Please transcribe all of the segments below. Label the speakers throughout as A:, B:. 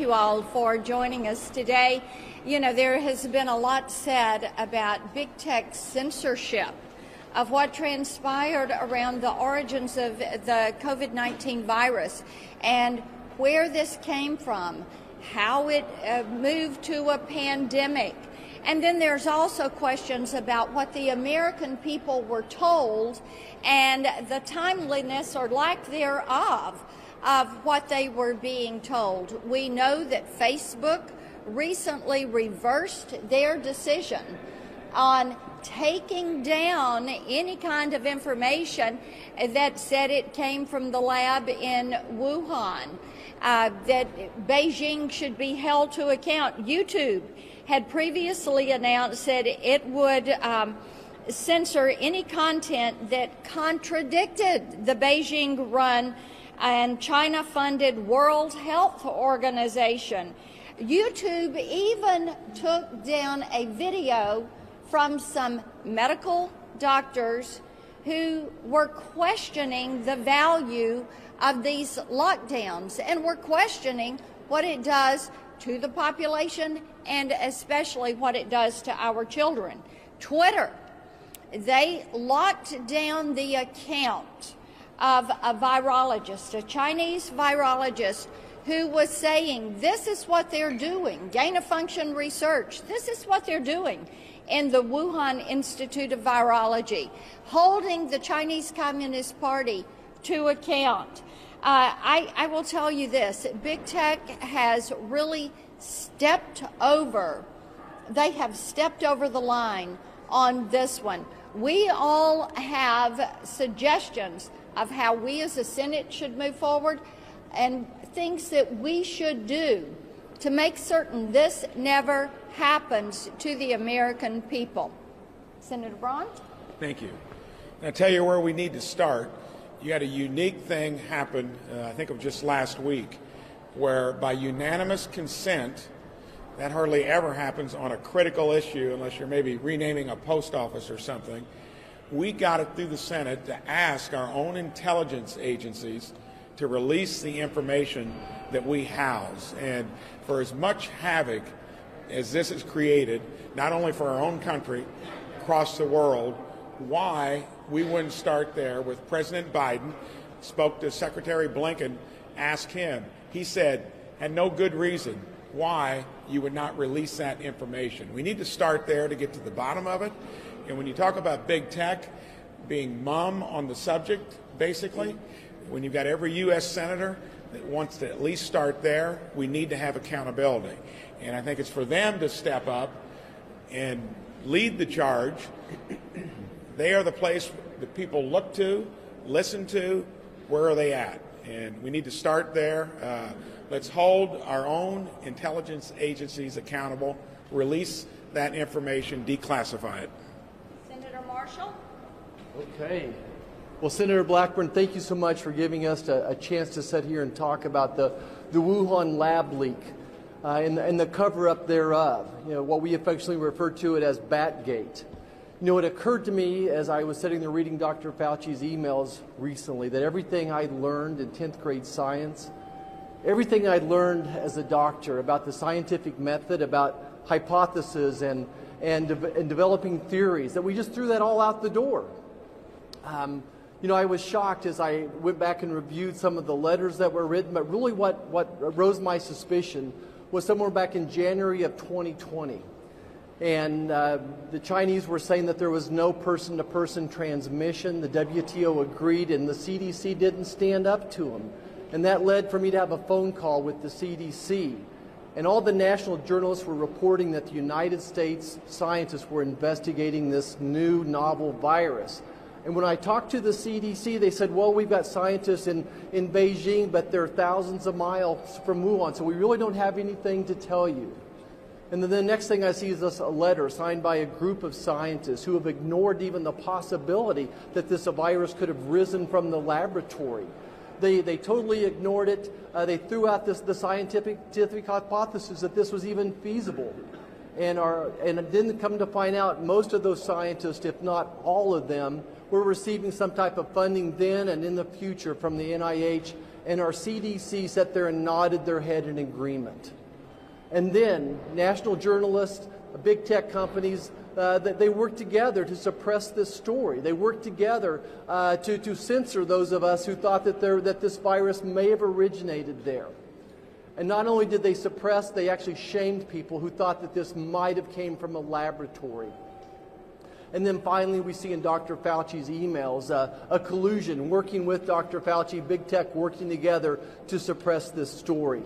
A: you all for joining us today. You know, there has been a lot said about big tech censorship of what transpired around the origins of the COVID-19 virus and where this came from, how it moved to a pandemic. And then there's also questions about what the American people were told and the timeliness or lack thereof of what they were being told. We know that Facebook recently reversed their decision on taking down any kind of information that said it came from the lab in Wuhan, that Beijing should be held to account. YouTube had previously announced that it would censor any content that contradicted the Beijing-run and China-funded World Health Organization. YouTube even took down a video from some medical doctors who were questioning the value of these lockdowns and were questioning what it does to the population and especially what it does to our children. Twitter, they locked down the account of a virologist, a Chinese virologist, who was saying this is what they're doing, gain-of-function research, this is what they're doing in the Wuhan Institute of Virology, holding the Chinese Communist Party to account. I will tell you this, big tech has really stepped over, they have stepped over the line on this one. We all have suggestions of how we as a Senate should move forward and things that we should do to make certain this never happens to the American people. Senator Braun?
B: Thank you. I'll tell you where we need to start. You had a unique thing happen, I think of just last week, where by unanimous consent, that hardly ever happens on a critical issue unless you're maybe renaming a post office or something. We got it through the Senate to ask our own intelligence agencies to release the information that we house. And for as much havoc as this has created, not only for our own country, across the world, why we wouldn't start there with President Biden, spoke to Secretary Blinken, asked him. He said, had no good reason why you would not release that information. We need to start there to get to the bottom of it. And when you talk about big tech being mum on the subject, basically, when you've got every U.S. senator that wants to at least start there, we need to have accountability. And I think it's for them to step up and lead the charge. They are the place that people look to, listen to, where are they at? And we need to start there. Let's hold our own intelligence agencies accountable, release that information, declassify it.
A: Senator Marshall?
C: Okay. Well, Senator Blackburn, thank you so much for giving us a chance to sit here and talk about the Wuhan lab leak and the cover-up thereof, you know, what we affectionately refer to it as Batgate. You know, it occurred to me as I was sitting there reading Dr. Fauci's emails recently that everything I learned in 10th grade science, everything I learned as a doctor about the scientific method, about hypotheses and developing theories, that we just threw that all out the door. You know, I was shocked as I went back and reviewed some of the letters that were written, but really what rose my suspicion was somewhere back in January of 2020. And the Chinese were saying that there was no person-to-person transmission. The WTO agreed, and the CDC didn't stand up to them. And that led for me to have a phone call with the CDC. And all the national journalists were reporting that the United States scientists were investigating this new novel virus. And when I talked to the CDC, they said, well, we've got scientists in Beijing, but they're thousands of miles from Wuhan, so we really don't have anything to tell you. And then the next thing I see is this, a letter signed by a group of scientists who have ignored even the possibility that this virus could have risen from the laboratory. They totally ignored it. They threw out the scientific hypothesis that this was even feasible. And didn't come to find out most of those scientists, if not all of them, were receiving some type of funding then and in the future from the NIH and our CDC sat there and nodded their head in agreement. And then national journalists, big tech companies, they worked together to suppress this story. They worked together to censor those of us who thought that this virus may have originated there. And not only did they suppress, they actually shamed people who thought that this might have came from a laboratory. And then finally, we see in Dr. Fauci's emails a collusion, working with Dr. Fauci, big tech working together to suppress this story.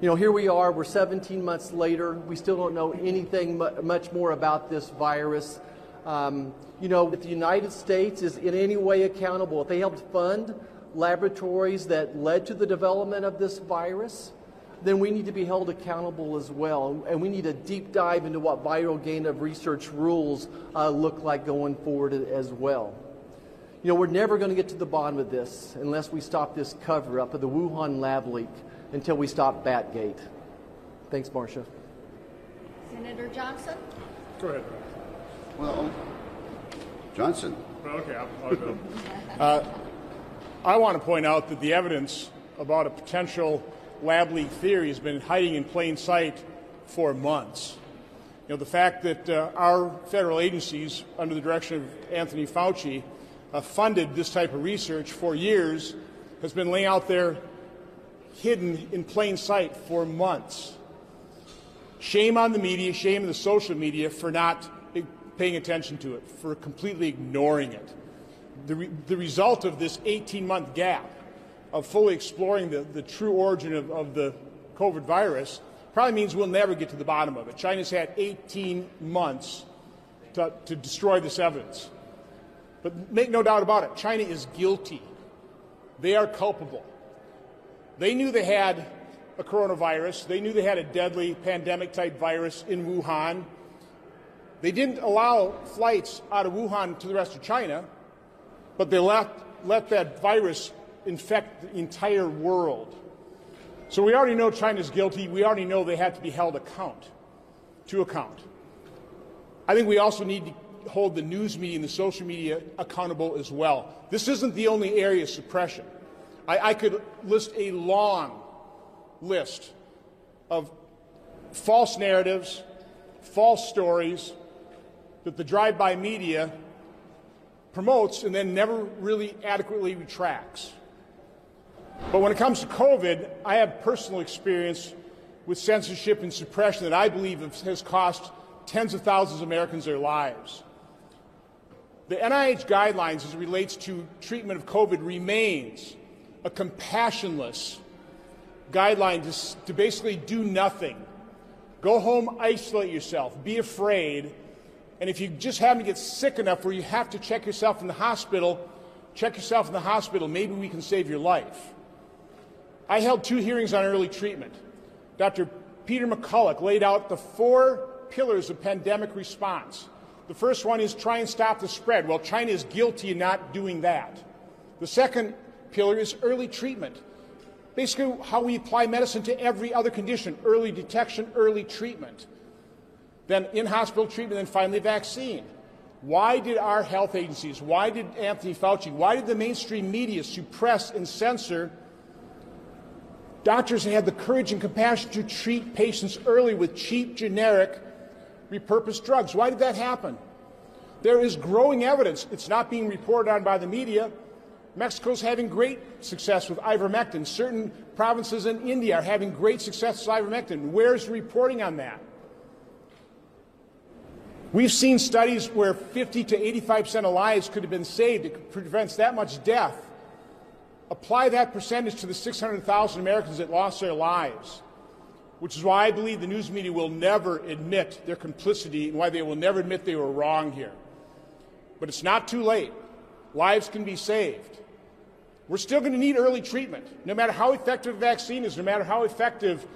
C: You know, here we are, we're 17 months later. We still don't know anything much more about this virus. You know, if the United States is in any way accountable, if they helped fund laboratories that led to the development of this virus, then we need to be held accountable as well. And we need a deep dive into what viral gain of research rules look like going forward as well. You know, we're never going to get to the bottom of this unless we stop this cover-up of the Wuhan lab leak, until we stop Batgate. Thanks, Marcia.
A: Senator Johnson?
D: Go ahead.
E: Well, Johnson.
D: Well, okay, I'll go. I want to point out that the evidence about a potential lab leak theory has been hiding in plain sight for months. You know, the fact that our federal agencies, under the direction of Anthony Fauci, funded this type of research for years has been laying out there hidden in plain sight for months. Shame on the media, shame on the social media for not paying attention to it, for completely ignoring it. The result of this 18-month gap of fully exploring the true origin of the COVID virus probably means we'll never get to the bottom of it. China's had 18 months to destroy this evidence. But make no doubt about it, China is guilty. They are culpable. They knew they had a coronavirus. They knew they had a deadly pandemic-type virus in Wuhan. They didn't allow flights out of Wuhan to the rest of China, but they let that virus infect the entire world. So we already know China's guilty. We already know they have to be held to account. I think we also need to hold the news media and the social media accountable as well. This isn't the only area of suppression. I could list a long list of false narratives, false stories that the drive-by media promotes and then never really adequately retracts. But when it comes to COVID, I have personal experience with censorship and suppression that I believe has cost tens of thousands of Americans their lives. The NIH guidelines as it relates to treatment of COVID remains a compassionless guideline to basically do nothing. Go home, isolate yourself, be afraid, and if you just happen to get sick enough where you have to check yourself in the hospital, maybe we can save your life. I held 2 hearings on early treatment. Dr. Peter McCulloch laid out the 4 pillars of pandemic response. The first one is try and stop the spread. Well, China is guilty in not doing that. The second pillar is early treatment. Basically, how we apply medicine to every other condition, early detection, early treatment. Then in-hospital treatment, then finally vaccine. Why did our health agencies, why did Anthony Fauci, why did the mainstream media suppress and censor doctors who had the courage and compassion to treat patients early with cheap, generic, repurposed drugs? Why did that happen? There is growing evidence. It's not being reported on by the media. Mexico's having great success with ivermectin. Certain provinces in India are having great success with ivermectin. Where's the reporting on that? We've seen studies where 50 to 85% of lives could have been saved. It prevents that much death. Apply that percentage to the 600,000 Americans that lost their lives, which is why I believe the news media will never admit their complicity and why they will never admit they were wrong here. But it's not too late. Lives can be saved. We're still going to need early treatment. No matter how effective a vaccine is, no matter how effective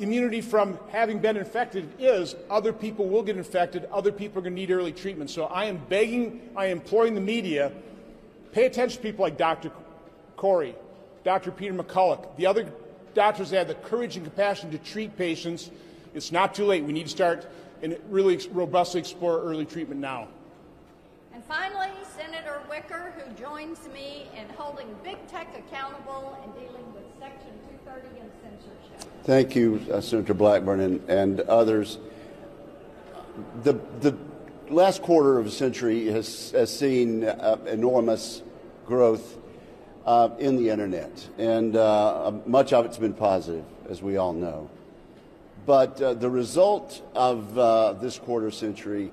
D: immunity from having been infected is, other people will get infected. Other people are going to need early treatment. So I am imploring the media, pay attention to people like Dr. Corey, Dr. Peter McCulloch, the other doctors that have the courage and compassion to treat patients. It's not too late. We need to start and really robustly explore early treatment now.
A: And finally, Senator Wicker, who joins me in holding big tech accountable and dealing with Section 230 and censorship.
E: Thank you, Senator Blackburn and others. The last quarter of a century has seen enormous growth in the internet, and much of it's been positive, as we all know. But the result of this quarter century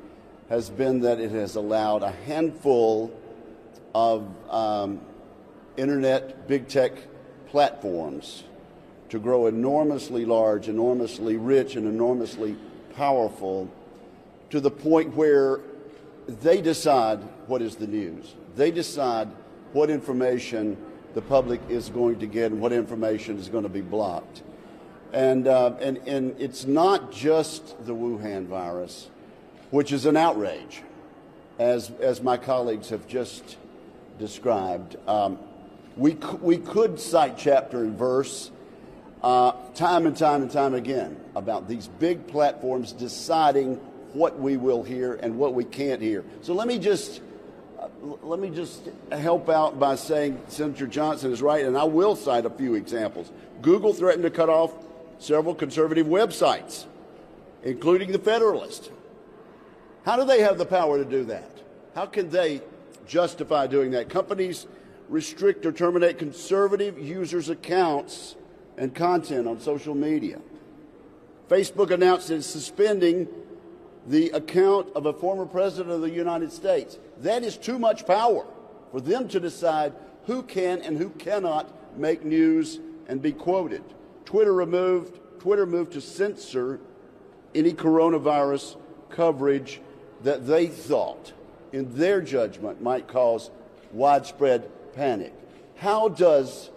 E: has been that it has allowed a handful of internet big tech platforms to grow enormously large, enormously rich, and enormously powerful, to the point where they decide what is the news. They decide what information the public is going to get and what information is going to be blocked. And it's not just the Wuhan virus, which is an outrage, as my colleagues have just described. We could cite chapter and verse time and time again about these big platforms deciding what we will hear and what we can't hear. So let me just help out by saying Senator Johnson is right, and I will cite a few examples. Google threatened to cut off several conservative websites, including The Federalist. How do they have the power to do that? How can they justify doing that? Companies restrict or terminate conservative users' accounts and content on social media. Facebook announced it's suspending the account of a former president of the United States. That is too much power for them to decide who can and who cannot make news and be quoted. Twitter moved to censor any coronavirus coverage that they thought, in their judgment, might cause widespread panic. How does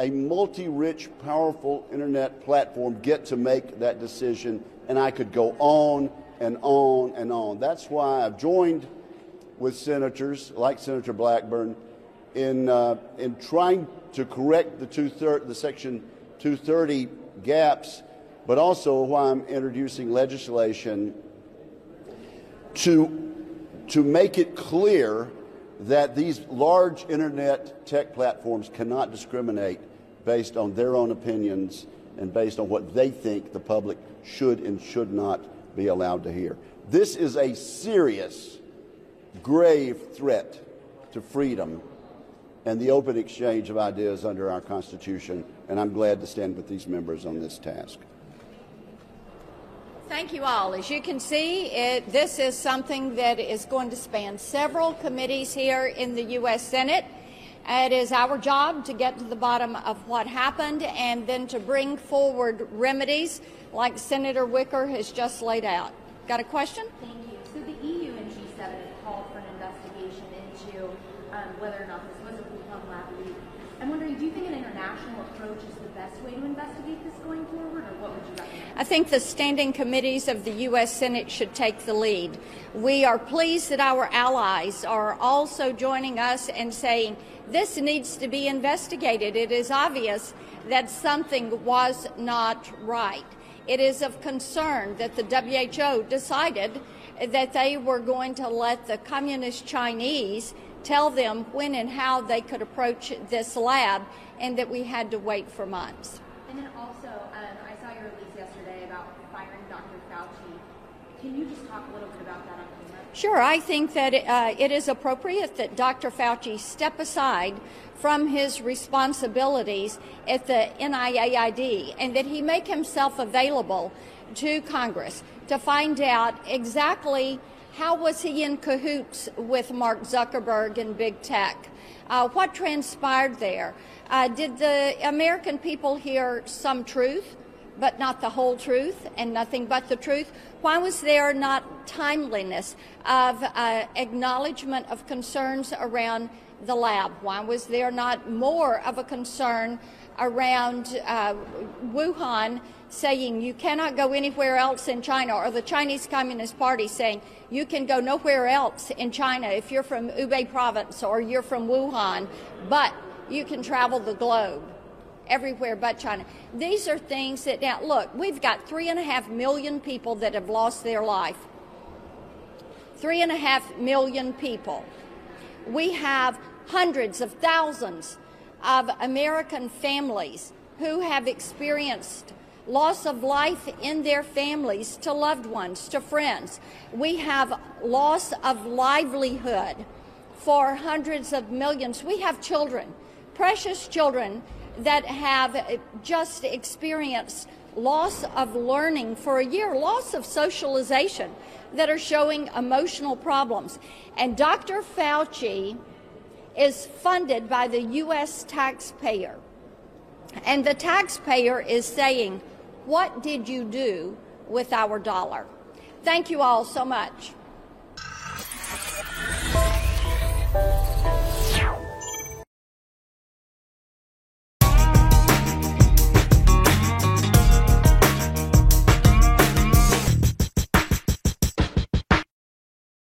E: a multi-rich, powerful internet platform get to make that decision? And I could go on and on and on. That's why I've joined with senators like Senator Blackburn in trying to correct the Section 230 gaps, but also why I'm introducing legislation to make it clear that these large internet tech platforms cannot discriminate based on their own opinions and based on what they think the public should and should not be allowed to hear. This is a serious, grave threat to freedom and the open exchange of ideas under our Constitution, and I'm glad to stand with these members on this task.
A: Thank you all. As you can see, this is something that is going to span several committees here in the U.S. Senate. It is our job to get to the bottom of what happened and then to bring forward remedies like Senator Wicker has just laid out. Got a question?
F: Thank you. So the EU and G7 have called for an investigation into whether or not this was a Wuhan lab leak. I'm wondering, do you think an international approach is the best way to investigate this going forward, or what would you recommend?
A: I think the standing committees of the U.S. Senate should take the lead. We are pleased that our allies are also joining us and saying this needs to be investigated. It is obvious that something was not right. It is of concern that the WHO decided that they were going to let the communist Chinese tell them when and how they could approach this lab, and that we had to wait for months.
F: And then also, I saw your release yesterday about firing Dr. Fauci. Can you just talk a little bit about that on camera?
A: Sure. I think that it is appropriate that Dr. Fauci step aside from his responsibilities at the NIAID and that he make himself available to Congress to find out exactly how was he in cahoots with Mark Zuckerberg and big tech. What transpired there? Did the American people hear some truth, but not the whole truth and nothing but the truth? Why was there not timeliness of acknowledgement of concerns around the lab? Why was there not more of a concern around Wuhan saying you cannot go anywhere else in China, or the Chinese Communist Party saying you can go nowhere else in China if you're from Hubei province or you're from Wuhan, but you can travel the globe everywhere but China. These are things that, now look, we've got 3.5 million people that have lost their life. 3.5 million people. We have hundreds of thousands of American families who have experienced loss of life in their families to loved ones, to friends. We have loss of livelihood for hundreds of millions. We have children, precious children, that have just experienced loss of learning for a year, loss of socialization, that are showing emotional problems. And Dr. Fauci is funded by the U.S. taxpayer. And the taxpayer is saying, what did you do with our dollar? Thank you all so much.